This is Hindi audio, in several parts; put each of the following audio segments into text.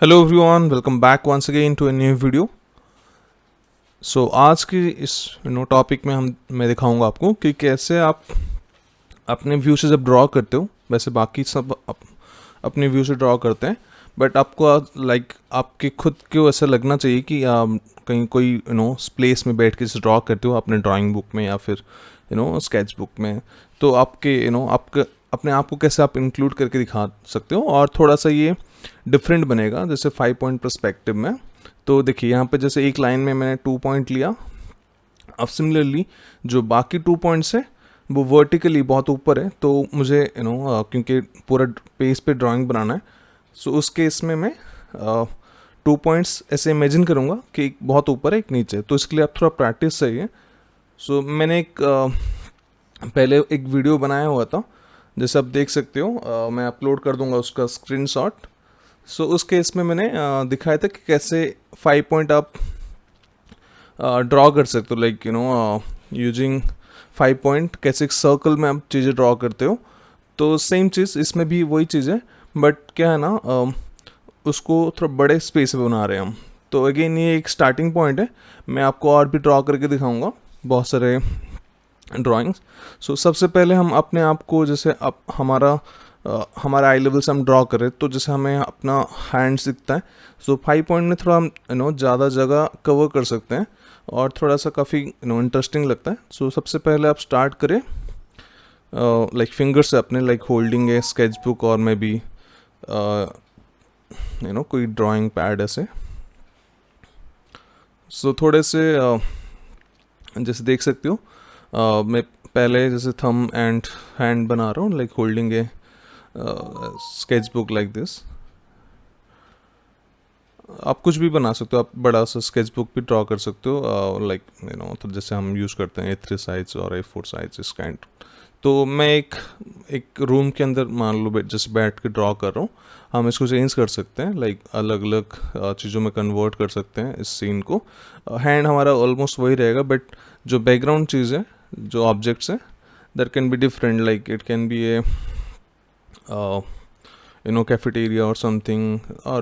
Hello everyone, welcome back once again to a new video. So आज की इस टॉपिक में मैं दिखाऊंगा आपको कि कैसे आप अपने व्यू से जब ड्रॉ करते हो, वैसे बाकी सब अपने व्यू से ड्रॉ करते हैं, बट आपको आपके खुद को ऐसा लगना चाहिए कि कहीं कोई प्लेस में बैठ के ड्रॉ करते हो अपने ड्राइंग बुक में या फिर स्केच बुक में। तो आपके आपके अपने आप को कैसे आप इंक्लूड करके दिखा सकते हो और थोड़ा सा ये डिफरेंट बनेगा, जैसे 5 पॉइंट पर्सपेक्टिव में। तो देखिए यहाँ पे जैसे एक लाइन में मैंने 2 पॉइंट लिया। अब सिमिलरली जो बाकी 2 पॉइंट्स है वो वर्टिकली बहुत ऊपर है, तो मुझे क्योंकि पूरा पेज पे ड्राइंग बनाना है, सो उस केस में मैं 2 पॉइंट्स ऐसे इमेजिन करूँगा कि एक बहुत ऊपर है एक नीचे। तो इसके लिए आप थोड़ा प्रैक्टिस चाहिए। सो मैंने पहले एक वीडियो बनाया हुआ था, जैसे आप देख सकते हो, मैं अपलोड कर दूंगा उसका स्क्रीनशॉट। सो उस केस में मैंने दिखाया था कि कैसे 5 पॉइंट आप ड्रॉ कर सकते हो, लाइक यूजिंग 5 पॉइंट कैसे एक सर्कल में आप चीज़ें ड्रॉ करते हो। तो सेम चीज़ इसमें भी वही चीज़ है, बट क्या है ना, उसको थोड़ा बड़े स्पेस में बना रहे हैं हम। तो अगेन ये एक स्टार्टिंग पॉइंट है, मैं आपको और भी ड्रॉ करके दिखाऊंगा बहुत सारे ड्राइंग्स। सो सबसे पहले हम अपने आप को, जैसे अब हमारा आई लेवल से हम ड्रॉ करें तो जैसे हमें अपना हैंड्स दिखता है। सो 5 पॉइंट में थोड़ा हम ज़्यादा जगह कवर कर सकते हैं और थोड़ा सा काफ़ी इंटरेस्टिंग लगता है। सो सबसे पहले आप स्टार्ट करें लाइक फिंगर से अपने, लाइक होल्डिंग ए स्केच बुक और मे बी कोई ड्राइंग पैड ऐसे। सो थोड़े से जैसे देख सकते हो, मैं पहले जैसे थंब एंड हैंड बना रहा हूँ, like holding A sketch book like this. आप कुछ भी बना सकते हो, आप बड़ा सा स्केच बुक भी ड्रॉ कर सकते हो, लाइक तो जैसे हम यूज़ करते हैं A3 साइज और A4 साइज इस काइंड। तो मैं एक रूम के अंदर मान लो जैसे बैठ के ड्रॉ कर रहा हूँ, हम इसको चेंज कर सकते हैं, लाइक अलग अलग चीज़ों में कन्वर्ट कर सकते हैं इस सीन को। हैंड हमारा ऑलमोस्ट वही रहेगा, बट जो बैकग्राउंड चीज़ है, जो ऑब्जेक्ट्स है, that can be different, like it can be A cafeteria or something, or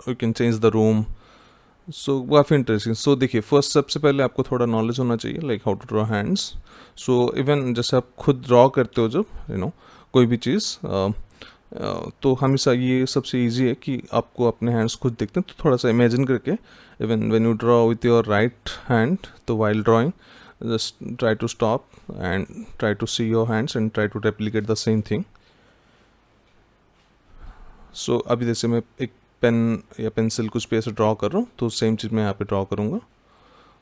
you can change the room. सो काफ़ी इंटरेस्टिंग। सो देखिए, फर्स्ट सबसे पहले आपको थोड़ा नॉलेज होना चाहिए, like how to draw hands. So even जैसे आप खुद ड्रॉ करते हो जब कोई भी चीज़, तो हमेशा ये सबसे इजी है कि आपको अपने हैंड्स खुद दिखते हैं। तो थोड़ा सा इमेजिन करके, even when you draw with your right hand, तो while drawing just try to stop and try to see your hands and try to replicate the same thing. सो अभी जैसे मैं एक पेन या पेंसिल कुछ पे ऐसे ड्रॉ कर रहा हूँ, तो सेम चीज़ मैं यहाँ पे ड्रॉ करूँगा।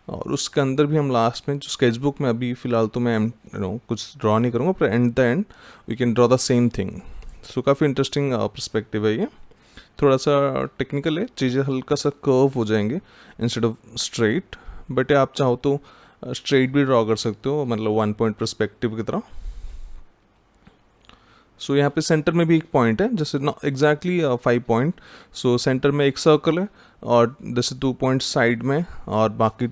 और उसके अंदर भी हम लास्ट में जो स्केच बुक में, अभी फ़िलहाल तो मैं कुछ ड्रॉ नहीं करूँगा, पर and the end we can draw the same thing. So काफ़ी इंटरेस्टिंग पर्सपेक्टिव है ये। थोड़ा सा टेक्निकल है, चीज़ें हल्का सा कर्व हो जाएंगे इंस्टेड ऑफ स्ट्रेट, बट आप चाहो तो स्ट्रेट भी ड्रॉ कर सकते हो, मतलब 1 पॉइंट पर्सपेक्टिव की तरह। सो यहाँ पे सेंटर में भी एक पॉइंट है, जैसे ना एग्जैक्टली 5 पॉइंट। सो सेंटर में एक सर्कल है और जैसे 2 पॉइंट्स साइड में, और बाकी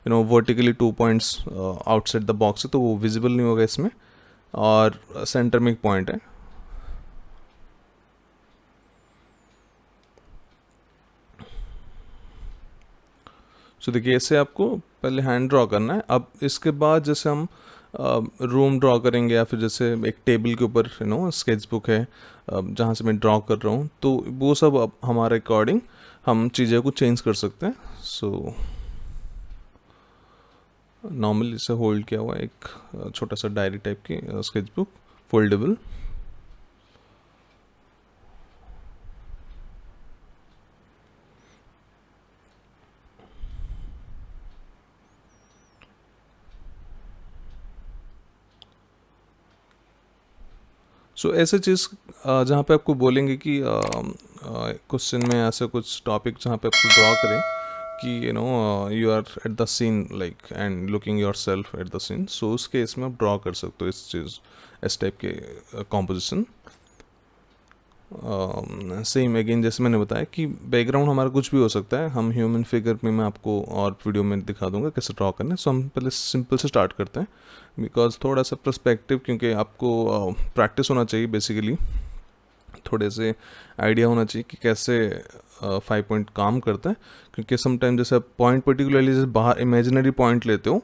vertically 2 points outside the box है, तो वो विजिबल नहीं होगा इसमें। और सेंटर में एक पॉइंट है। सो देखिए, ऐसे आपको पहले हैंड ड्रॉ करना है। अब इसके बाद जैसे हम रूम ड्रॉ करेंगे, या फिर जैसे एक टेबल के ऊपर स्केच बुक है जहाँ से मैं ड्रॉ कर रहा हूँ, तो वो सब अब हमारे अकॉर्डिंग हम चीज़ें को चेंज कर सकते हैं। सो नॉर्मली इसे होल्ड किया हुआ एक छोटा सा डायरी टाइप की स्केच बुक, फोल्डेबल। सो ऐसे चीज़ जहाँ पे आपको बोलेंगे कि क्वेश्चन में ऐसे कुछ टॉपिक जहाँ पे आपको ड्रॉ करें कि you are at the scene, like and looking yourself at the scene, so उस केस में आप ड्रॉ कर सकते हो इस टाइप के कॉम्पोजिशन। सेम अगेन जैसे मैंने बताया कि बैकग्राउंड हमारा कुछ भी हो सकता है। हम ह्यूमन फिगर में मैं आपको और वीडियो में दिखा दूंगा कैसे ड्रॉ करना है। सो हम पहले सिंपल से स्टार्ट करते हैं, बिकॉज थोड़ा सा पर्सपेक्टिव, क्योंकि आपको प्रैक्टिस होना चाहिए बेसिकली। थोड़े से आइडिया होना चाहिए कि कैसे 5 पॉइंट काम करता है, क्योंकि समटाइम जैसे आप पॉइंट पर्टिकुलरली जैसे बाहर इमेजिनरी पॉइंट लेते हो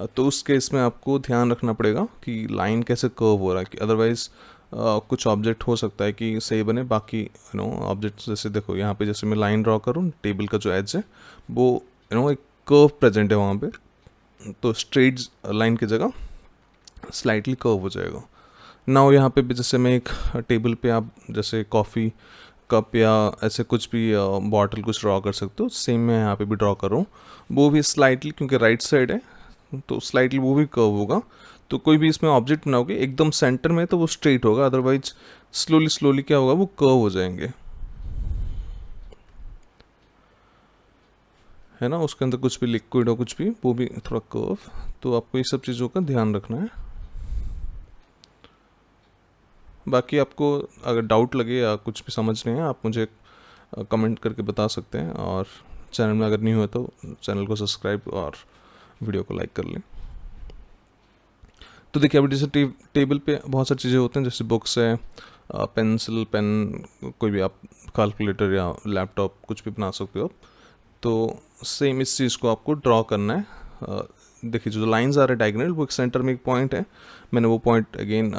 तो उस केस में आपको ध्यान रखना पड़ेगा कि लाइन कैसे कर्व हो रहा है, कि अदरवाइज कुछ ऑब्जेक्ट हो सकता है कि सही बने, बाकी ऑब्जेक्ट जैसे देखो यहाँ पे जैसे मैं लाइन ड्रॉ करूँ, टेबल का जो एज है वो एक कर्व प्रेजेंट है वहाँ पे, तो स्ट्रेट लाइन की जगह स्लाइटली कर्व हो जाएगा। नाउ यहाँ पे भी जैसे मैं एक टेबल पे आप जैसे कॉफ़ी कप या ऐसे कुछ भी बॉटल कुछ ड्रॉ कर सकते हो, सेम मैं यहाँ पे भी ड्रॉ कर रहा हूँ, वो भी स्लाइटली, क्योंकि राइट साइड है तो स्लाइटली वो भी कर्व होगा। तो कोई भी इसमें ऑब्जेक्ट बनाओगे एकदम सेंटर में तो वो स्ट्रेट होगा, अदरवाइज स्लोली स्लोली क्या होगा वो कर्व हो जाएंगे, है ना। उसके अंदर कुछ भी लिक्विड हो कुछ भी वो भी थोड़ा कर्व, तो आपको ये सब चीज़ों का ध्यान रखना है। बाकी आपको अगर डाउट लगे या कुछ भी समझ नहीं है आप मुझे कमेंट करके बता सकते हैं, और चैनल में अगर नहीं हुआ तो चैनल को सब्सक्राइब और वीडियो को लाइक कर लें। तो देखिए अभी जैसे टेबल पे बहुत सारी चीज़ें होती हैं, जैसे बुक्स है, पेंसिल पेन, कोई भी आप कैलकुलेटर या लैपटॉप कुछ भी बना सकते हो। तो सेम इस चीज़ को आपको ड्रॉ करना है। देखिए जो लाइंस आ रहे हैं डायगोनल, वो एक सेंटर में एक पॉइंट है, मैंने वो पॉइंट अगेन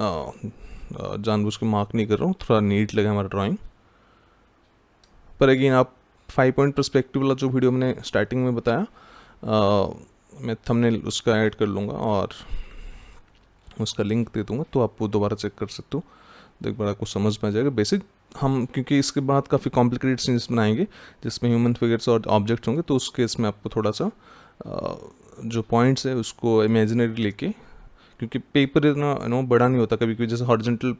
जानबूझ के मार्क नहीं कर रहा हूँ, थोड़ा नीट लगे हमारा ड्राइंग। पर अगेन आप 5 पॉइंट पर्सपेक्टिव वाला जो वीडियो मैंने स्टार्टिंग में बताया, मैं थंबनेल उसका ऐड कर लूँगा और उसका लिंक दे दूँगा, तो आप वो दोबारा चेक कर सकते हो, तो एक बार आपको समझ में आ जाएगा बेसिक। हम क्योंकि इसके बाद काफ़ी कॉम्प्लिकेटेड सीन्स बनाएंगे जिसमें ह्यूमन फिगर्स और ऑब्जेक्ट्स होंगे, तो उस केस में आपको थोड़ा सा जो पॉइंट्स है उसको इमेजिनरी लेके, क्योंकि पेपर इतना बड़ा नहीं होता, कभी कभी जैसे हॉरिजॉन्टल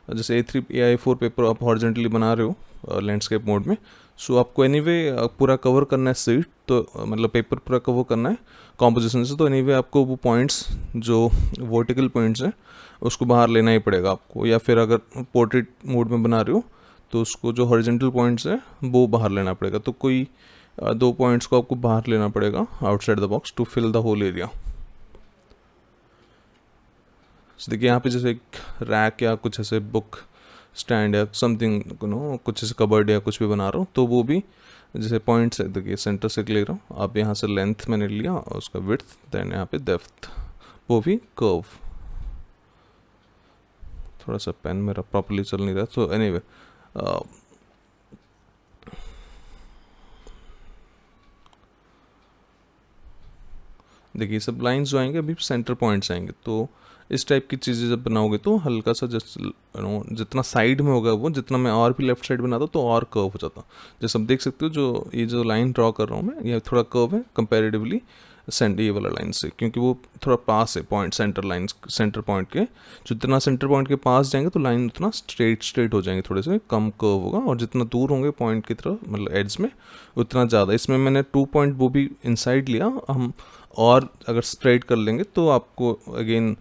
जैसे A3 या A4 पेपर आप हॉरिजॉन्टली बना रहे हो लैंडस्केप मोड में, सो आपको एनीवे पूरा कवर करना है सीट, तो मतलब पेपर पूरा कवर करना है कॉम्पोजिशन से, तो एनीवे आपको वो पॉइंट्स जो वर्टिकल पॉइंट्स हैं उसको बाहर लेना ही पड़ेगा आपको, या फिर अगर पोर्ट्रेट मोड में बना रहे हो तो उसको जो हॉरिजॉन्टल पॉइंट्स है वो बाहर लेना पड़ेगा। तो कोई 2 पॉइंट्स को आपको बाहर लेना पड़ेगा outside the box to fill the whole area. देखिए यहाँ पे जैसे एक रैक या कुछ ऐसे बुक स्टैंड या समथिंग कुछ ऐसे कबर्ड या कुछ भी बना रहा हूँ, तो वो भी जैसे पॉइंट्स है, देखिए सेंटर से ले रहा हूँ, अब यहाँ से लेंथ मैंने लिया और उसका विड्थ, देन यहाँ पे डेप्थ, वो भी कर्व। थोड़ा सा पेन मेरा प्रॉपर्ली चल नहीं रहा, तो एनीवे देखिए सब लाइंस जो आएंगे अभी सेंटर पॉइंट्स आएंगे, तो इस टाइप की चीज़ें जब बनाओगे तो हल्का सा जस्ट जितना साइड में होगा वो, जितना मैं और भी लेफ्ट साइड बनाता तो और कर्व हो जाता। जैसे आप देख सकते हो जो ये जो लाइन ड्रॉ कर रहा हूँ मैं, ये थोड़ा कर्व है कंपैरेटिवली ये वाला लाइन से, क्योंकि वो थोड़ा पास है point centre line centre point के, जितना सेंटर पॉइंट के पास जाएंगे तो लाइन उतना स्ट्रेट हो जाएंगे, थोड़े से कम कर्व होगा, और जितना दूर होंगे पॉइंट की तरफ मतलब एड्स में उतना ज़्यादा। इसमें मैंने 2 पॉइंट वो भी इनसाइड लिया, हम और अगर स्ट्रेट कर लेंगे तो आपको अगेन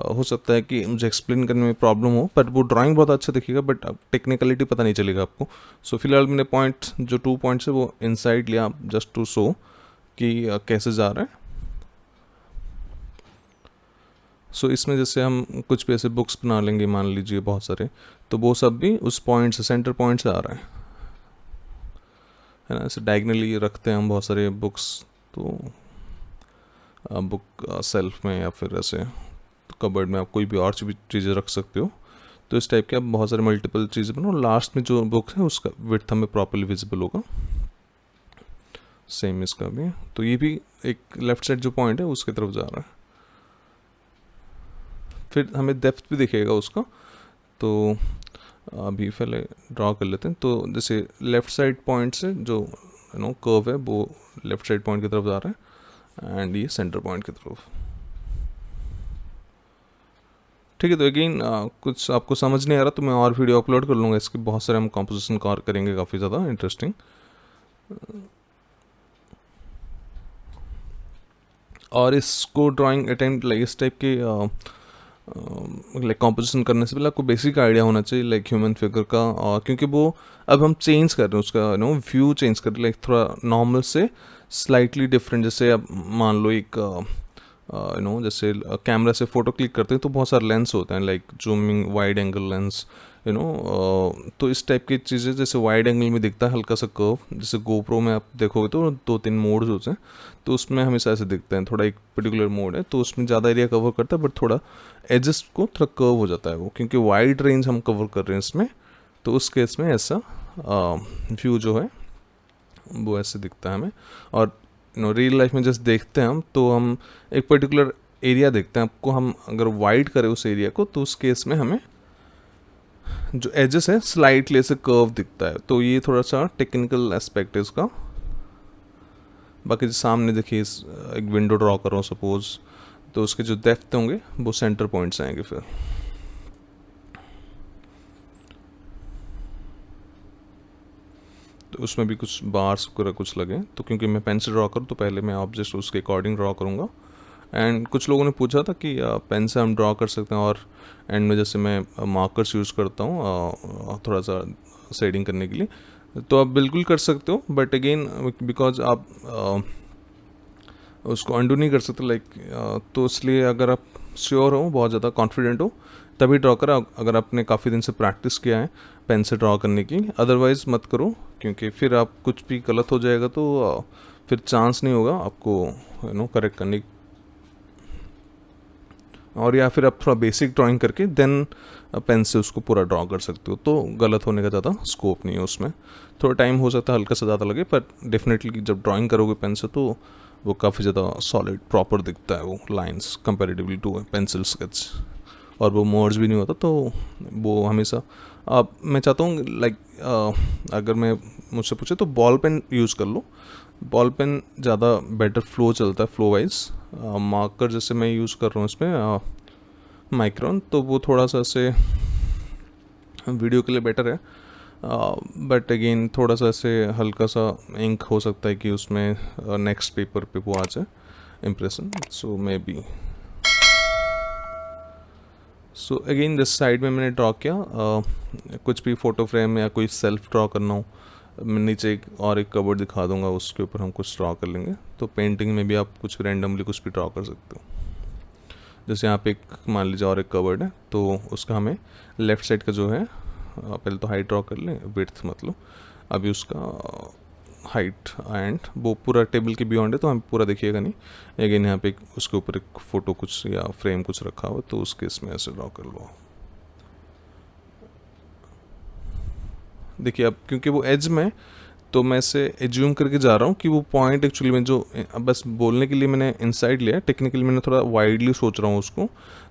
हो सकता है कि मुझे एक्सप्लेन करने में प्रॉब्लम हो, पर वो ड्राइंग बहुत अच्छा दिखेगा, बट टेक्निकलिटी पता नहीं चलेगा आपको। सो फिलहाल मैंने पॉइंट जो 2 पॉइंट्स है वो इनसाइड लिया जस्ट टू शो कि कैसे जा रहा है। सो इसमें जैसे हम कुछ भी ऐसे बुक्स बना लेंगे मान लीजिए बहुत सारे, तो वो सब भी उस पॉइंट से सेंटर पॉइंट से आ रहा है ना। ऐसे डायगनली रखते हैं हम बहुत सारे बुक्स, तो बुक सेल्फ में या फिर ऐसे कबर्ड में आप कोई भी और चीज़ें रख सकते हो। तो इस टाइप के आप बहुत सारे मल्टीपल चीज़ें बनाओ, लास्ट में जो बुक है उसका विड्थ हमें प्रॉपर्ली विजिबल होगा। सेम इसका भी, तो ये भी एक लेफ्ट साइड जो पॉइंट है उसकी तरफ जा रहा है। फिर हमें डेप्थ भी दिखेगा उसका, तो अभी पहले ड्रॉ कर लेते हैं। तो जैसे लेफ़्ट साइड पॉइंट से जो कर्व है वो लेफ़्ट साइड पॉइंट की तरफ जा रहा है, एंड ये सेंटर पॉइंट की तरफ। ठीक है, तो अगेन कुछ आपको समझ नहीं आ रहा तो मैं और वीडियो अपलोड कर लूँगा इसके, बहुत सारे हम कॉम्पोजिशन करेंगे काफ़ी ज़्यादा इंटरेस्टिंग। और इसको ड्राइंग अटेम्प्ट लाइक इस टाइप के लाइक कॉम्पोजिशन करने से पहले आपको बेसिक आइडिया होना चाहिए लाइक ह्यूमन फिगर का, और क्योंकि वो अब हम चेंज कर रहे हैं उसका व्यू चेंज कर रहे हैं, लाइक थोड़ा नॉर्मल से स्लाइटली डिफरेंट। जैसे अब मान लो एक जैसे कैमरा से फ़ोटो क्लिक करते हैं तो बहुत सारे लेंस होते हैं, like zooming, wide angle lens, तो इस टाइप की चीज़ें जैसे वाइड एंगल में दिखता है हल्का सा कर्व, जैसे गोप्रो में आप देखोगे तो 2-3 मोड्स होते हैं, तो उसमें हमेशा ऐसे दिखते हैं। थोड़ा एक पर्टिकुलर मोड है तो उसमें ज़्यादा एरिया कवर करता है, बट थोड़ा एजेस को थोड़ा कर्व हो जाता है वो, क्योंकि वाइड रेंज हम कवर कर रहे हैं इसमें, तो उस केस में ऐसा व्यू जो है वो ऐसे दिखता है हमें। और रियल लाइफ में जैसे देखते हैं हम, तो हम एक पर्टिकुलर एरिया देखते हैं, आपको हम अगर वाइड करें उस एरिया को तो उस केस में हमें जो एजेस है स्लाइटली ऐसे कर्व दिखता है। तो ये थोड़ा सा टेक्निकल एस्पेक्ट है इसका। बाकी जो सामने देखिए एक विंडो ड्रॉ करो सपोज, तो उसके जो डेप्थ होंगे वो सेंटर पॉइंट्स आएंगे फिर। तो उसमें भी कुछ बार्स वगैरह कुछ लगे, तो क्योंकि मैं पेन से ड्रॉ करूँ तो पहले मैं ऑब्जेक्ट उसके अकॉर्डिंग ड्रॉ करूँगा। एंड कुछ लोगों ने पूछा था कि पेन से हम ड्रॉ कर सकते हैं, और एंड में जैसे मैं मार्कर्स यूज़ करता हूँ थोड़ा सा शेडिंग करने के लिए, तो आप बिल्कुल कर सकते हो, बट अगेन बिकॉज आप उसको अंडू नहीं कर सकते, लाइक तो इसलिए अगर आप श्योर हो, बहुत ज़्यादा कॉन्फिडेंट हो, तभी ड्रॉ करो। अगर आपने काफ़ी दिन से प्रैक्टिस किया है पेन से ड्रॉ करने की, अदरवाइज़ मत करो, क्योंकि फिर आप कुछ भी गलत हो जाएगा तो फिर चांस नहीं होगा आपको करेक्ट करने की। और या फिर आप थोड़ा बेसिक ड्राइंग करके देन पेन से उसको पूरा ड्रॉ कर सकते हो, तो गलत होने का ज़्यादा स्कोप नहीं है उसमें। थोड़ा टाइम हो सकता है हल्का सा ज़्यादा लगे, पर डेफिनेटली जब ड्राइंग करोगे पेन से तो वो काफ़ी ज़्यादा सॉलिड प्रॉपर दिखता है वो lines comparatively to pencil sketch, और वो मर्ज भी नहीं होता। तो वो हमेशा मैं चाहता हूँ लाइक अगर मैं मुझसे पूछे तो बॉल पेन यूज़ कर लो, बॉल पेन ज़्यादा बेटर फ्लो चलता है, फ्लो वाइज। मार्कर जैसे मैं यूज़ कर रहा हूँ इसमें माइक्रोन, तो वो थोड़ा सा ऐसे वीडियो के लिए बेटर है, बट अगेन थोड़ा सा ऐसे हल्का सा इंक हो सकता है कि उसमें नेक्स्ट पेपर पे वो आ जाए impression, so may be. So again this side में मैंने ड्रॉ किया, कुछ भी फ़ोटो फ्रेम या कोई सेल्फ ड्रॉ करना हो, मैं नीचे एक कबर्ड दिखा दूंगा, उसके ऊपर हम कुछ ड्रॉ कर लेंगे। तो पेंटिंग में भी आप कुछ रैंडमली कुछ भी ड्रॉ कर सकते हो। जैसे यहाँ पे एक मान लीजिए और एक कबर्ड है, तो उसका हमें लेफ़्ट साइड का जो है पहले तो हाइट ड्रॉ कर लें, विड्थ मतलब अभी उसका हाइट, एंड वो पूरा टेबल के बियॉन्ड है तो हम पूरा देखिएगा नहीं। अगेन यहाँ पे उसके ऊपर एक फ़ोटो कुछ या फ्रेम कुछ रखा हुआ, तो उसके इसमें ऐसे ड्रॉ कर लो। देखिए अब क्योंकि वो एज में, तो मैं इसे एज्यूम करके जा रहा हूँ कि वो पॉइंट एक्चुअली में जो बस बोलने के लिए मैंने इनसाइड लिया, टेक्निकली मैंने थोड़ा वाइडली सोच रहा हूँ उसको,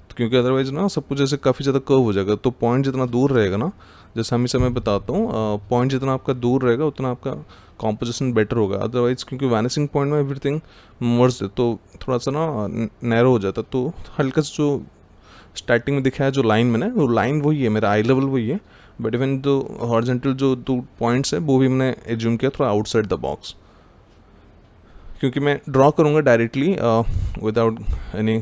तो क्योंकि अदरवाइज ना सब कुछ ऐसे काफ़ी ज़्यादा कर्व हो जाएगा। तो पॉइंट जितना दूर रहेगा ना, जैसे हमेशा मैं बताता हूँ, पॉइंट जितना आपका दूर रहेगा उतना आपका कॉम्पोजिशन बेटर होगा। अदरवाइज क्योंकि वैनिसिंग पॉइंट में एवरीथिंग मर्ज है, तो थोड़ा सा ना नैरो हो जाता, तो हल्का सा जो स्टार्टिंग में दिखाया जो लाइन मैंने, वो लाइन वही है, मेरा आई लेवल वही है, बट इवन जो हॉरिजॉन्टल जो 2 पॉइंट्स है वो भी मैंने एज्यूम किया थोड़ा आउटसाइड द बॉक्स, क्योंकि मैं ड्रॉ करूँगा directly without any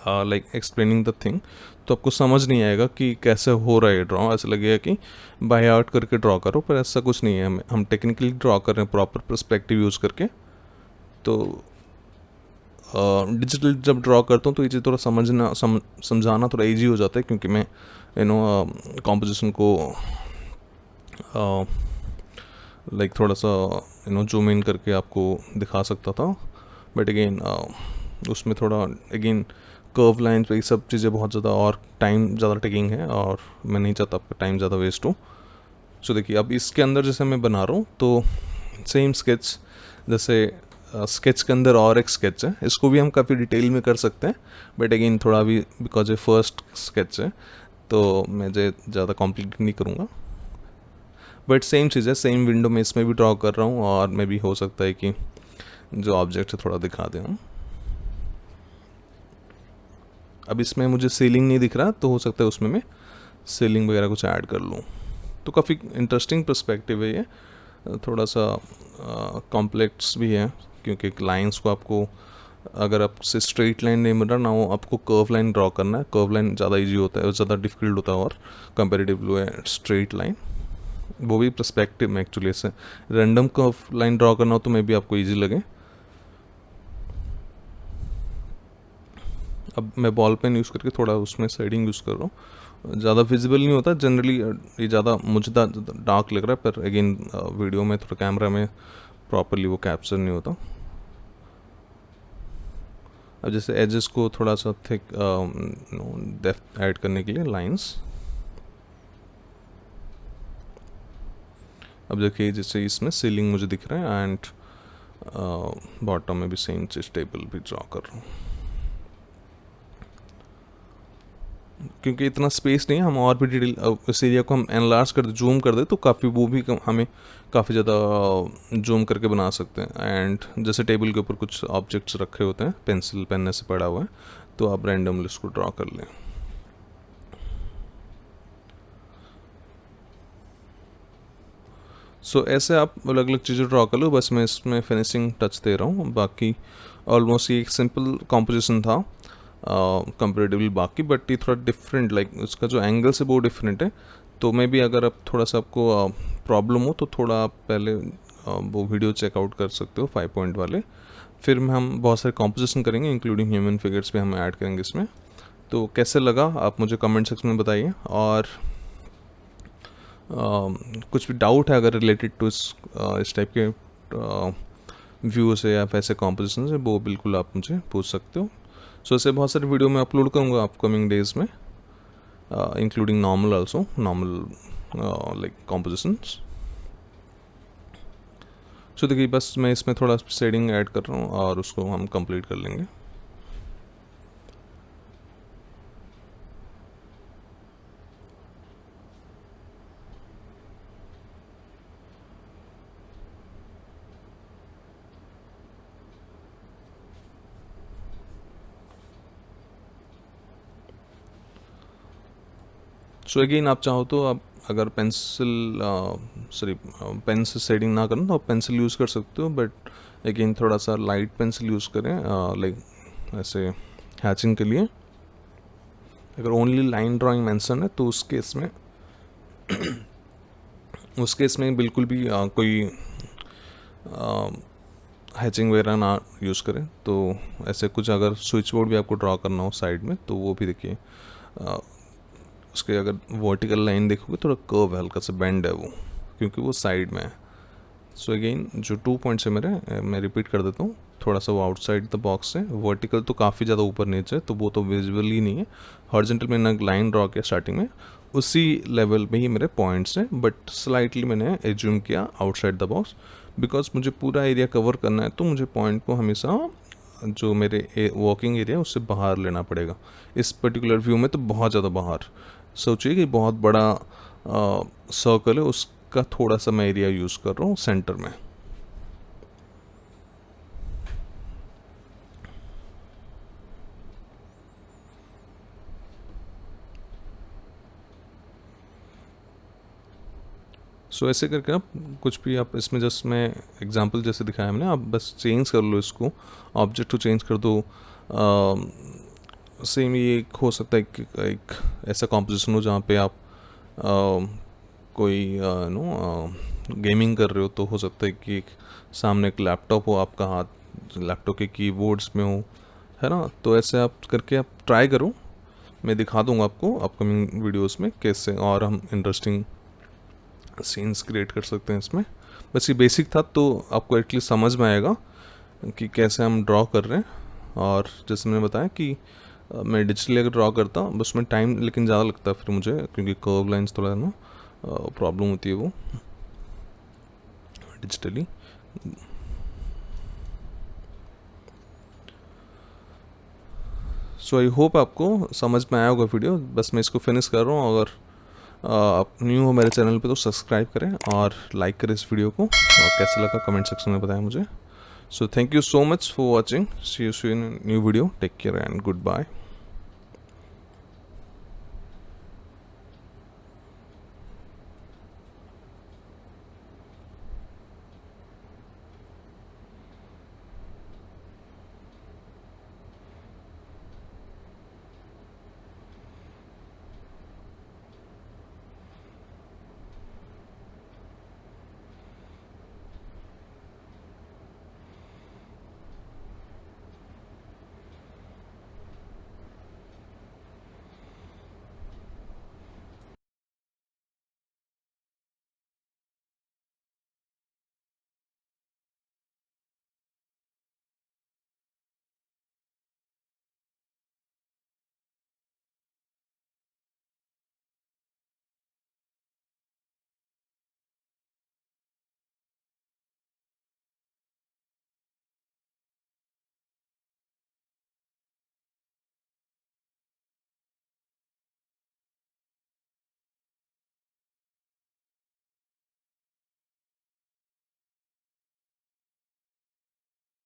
like explaining the thing, तो आपको समझ नहीं आएगा कि कैसे हो रहा है ड्रॉ। ऐसा लगेगा कि बाय आउट करके ड्रॉ करो, पर ऐसा कुछ नहीं है। हम टेक्निकली ड्रॉ कर रहे हैं प्रॉपर पर्सपेक्टिव यूज़ करके। तो डिजिटल जब ड्रॉ करता हूँ तो ये चीज़ थोड़ा समझाना थोड़ा इजी हो जाता है, क्योंकि मैं कॉम्पोजिशन को लाइक थोड़ा सा जूम इन करके आपको दिखा सकता था, बट अगेन उसमें थोड़ा अगेन कर्व लाइन्स ये सब चीज़ें बहुत ज़्यादा और टाइम ज़्यादा टेकिंग है, और मैं नहीं चाहता आपका टाइम ज़्यादा वेस्ट हो। सो देखिए अब इसके अंदर जैसे मैं बना रहा हूँ, तो सेम स्केच, जैसे स्केच के अंदर और एक स्केच है, इसको भी हम काफ़ी डिटेल में कर सकते हैं, बट अगेन थोड़ा भी बिकॉज ये फर्स्ट स्केच है तो मैं ज़्यादा कॉम्प्लिकेट नहीं करूँगा। बट सेम चीज़ है, सेम विंडो में इसमें भी ड्रॉ कर रहा हूँ, और मे भी हो सकता है कि जो ऑब्जेक्ट है थोड़ा दिखा दें हम। अब इसमें मुझे सीलिंग नहीं दिख रहा, तो हो सकता है उसमें मैं सीलिंग वगैरह कुछ ऐड कर लूँ। तो काफ़ी इंटरेस्टिंग पर्सपेक्टिव है ये, थोड़ा सा कॉम्प्लेक्स भी है, क्योंकि लाइंस को आपको अगर आपसे स्ट्रेट लाइन नहीं मिल रहा ना, वो आपको कर्व लाइन ड्रॉ करना है। कर्व लाइन ज़्यादा इजी होता है, ज़्यादा डिफिकल्ट होता है, और कंपेरेटिवली है स्ट्रेट लाइन, वो भी पर्सपेक्टिव में एक्चुअली ऐसे रैंडम कर्व लाइन ड्रॉ करना हो तो मे भी आपको ईजी लगे। अब मैं बॉल पेन यूज़ करके थोड़ा उसमें शेडिंग यूज़ कर रहा हूँ, ज़्यादा विजिबल नहीं होता जनरली, ये ज़्यादा मुझे डार्क लग रहा है, पर अगेन वीडियो में थोड़ा कैमरा में प्रॉपरली वो कैप्चर नहीं होता। अब जैसे एजेस को थोड़ा सा थिक डेप्थ ऐड करने के लिए लाइंस, अब देखिए जैसे इसमें सीलिंग मुझे दिख रहा है एंड बॉटम में भी सेम चीज टेबल भी ड्रॉ कर रहा हूँ। क्योंकि इतना स्पेस नहीं है, हम और भी डिटेल इस एरिया को हम एनलार्ज कर दे, जूम कर दे तो काफ़ी वो भी हमें काफ़ी ज़्यादा जूम करके बना सकते हैं। एंड जैसे टेबल के ऊपर कुछ ऑब्जेक्ट्स रखे होते हैं, पेंसिल पेन से पड़ा हुआ है, तो आप रैंडमली उसको ड्रॉ कर लें। सो ऐसे आप अलग अलग चीज़ें ड्रॉ कर लो, बस मैं इसमें फिनिशिंग टच दे रहा हूँ। बाकी ऑलमोस्ट ये एक सिंपल कॉम्पोजिशन था कंपेरेटिवली बाकी, बट ये थोड़ा डिफरेंट, लाइक उसका जो एंगल से वो डिफरेंट है। तो मैं भी अगर आप थोड़ा सा आपको प्रॉब्लम हो तो थोड़ा आप पहले वो वीडियो चेकआउट कर सकते हो 5 पॉइंट वाले, फिर में हम बहुत सारे कॉम्पोजिशन करेंगे इंक्लूडिंग ह्यूमन फिगर्स भी हम ऐड करेंगे इसमें। तो कैसे लगा आप मुझे कमेंट सेक्शन में बताइए, और कुछ भी डाउट है अगर रिलेटेड टू इस टाइप के व्यू से या वैसे कॉम्पोजिशन से, वो बिल्कुल आप मुझे पूछ सकते हो। सो ऐसे बहुत सारे वीडियो मैं अपलोड करूँगा अपकमिंग डेज में, including normal also, normal like compositions. So देखिए बस मैं इसमें थोड़ा शेडिंग ऐड कर रहा हूँ और उसको हम कंप्लीट कर लेंगे। सो अगेन आप चाहो तो आप अगर पेंसिल पेन से शेडिंग ना करें तो आप पेंसिल यूज़ कर सकते हो, बट अगेन थोड़ा सा लाइट पेंसिल यूज़ करें लाइक ऐसे हैचिंग के लिए। अगर ओनली लाइन ड्राइंग मेंशन है तो उस केस में बिल्कुल भी कोई हैचिंग वगैरह ना यूज़ करें। तो ऐसे कुछ अगर स्विच बोर्ड भी आपको ड्रॉ करना हो साइड में, तो वो भी देखिए उसके अगर वर्टिकल लाइन देखोगे थोड़ा कर्व है, हल्का सा बेंड है वो, क्योंकि वो साइड में है। सो अगेन जो 2 पॉइंट्स है मेरे, मैं रिपीट कर देता हूँ, थोड़ा सा वो आउटसाइड द बॉक्स है, वर्टिकल तो काफ़ी ज़्यादा ऊपर नीचे है तो वो तो विजुअल ही नहीं है। हॉरिजॉन्टल मैंने लाइन ड्रॉ किया स्टार्टिंग में, उसी लेवल में ही मेरे पॉइंट्स हैं, बट स्लाइटली मैंने एज्यूम किया आउटसाइड द बॉक्स, बिकॉज मुझे पूरा एरिया कवर करना है तो मुझे पॉइंट को हमेशा जो मेरे वर्किंग एरिया है उससे बाहर लेना पड़ेगा। इस पर्टिकुलर व्यू में तो बहुत ज़्यादा बाहर, सोचिए कि बहुत बड़ा सर्कल है, उसका थोड़ा सा मैं एरिया यूज़ कर रहा हूँ सेंटर में। सो ऐसे करके आप कुछ भी आप इसमें जस्ट मैं एग्जांपल जैसे दिखाया मैंने, आप बस चेंज कर लो इसको, ऑब्जेक्ट को चेंज कर दो। सेम ये हो सकता है एक ऐसा कॉम्पोजिशन हो जहाँ पे आप कोई गेमिंग कर रहे हो, तो हो सकता है कि एक सामने एक लैपटॉप हो, आपका हाथ लैपटॉप के कीबोर्ड्स में हो, है ना। तो ऐसे आप करके आप ट्राई करो, मैं दिखा दूंगा आपको अपकमिंग वीडियोस में कैसे और हम इंटरेस्टिंग सीन्स क्रिएट कर सकते हैं इसमें। बस ये बेसिक था तो आपको एटलीस्ट समझ में आएगा कि कैसे हम ड्रॉ कर रहे हैं। और जैसे मैंने बताया कि मैं डिजिटली अगर ड्रॉ करता हूँ उसमें टाइम लेकिन ज़्यादा लगता है फिर मुझे, क्योंकि कर्व लाइंस थोड़ा है ना प्रॉब्लम होती है वो डिजिटली। सो आई होप आपको समझ में आया होगा वीडियो, बस मैं इसको फिनिश कर रहा हूँ। अगर आप न्यू हो मेरे चैनल पे तो सब्सक्राइब करें और लाइक करें इस वीडियो को, और कैसा लगा कमेंट सेक्शन में बताएं मुझे। So thank you so much for watching, see you in new video, take care and good bye.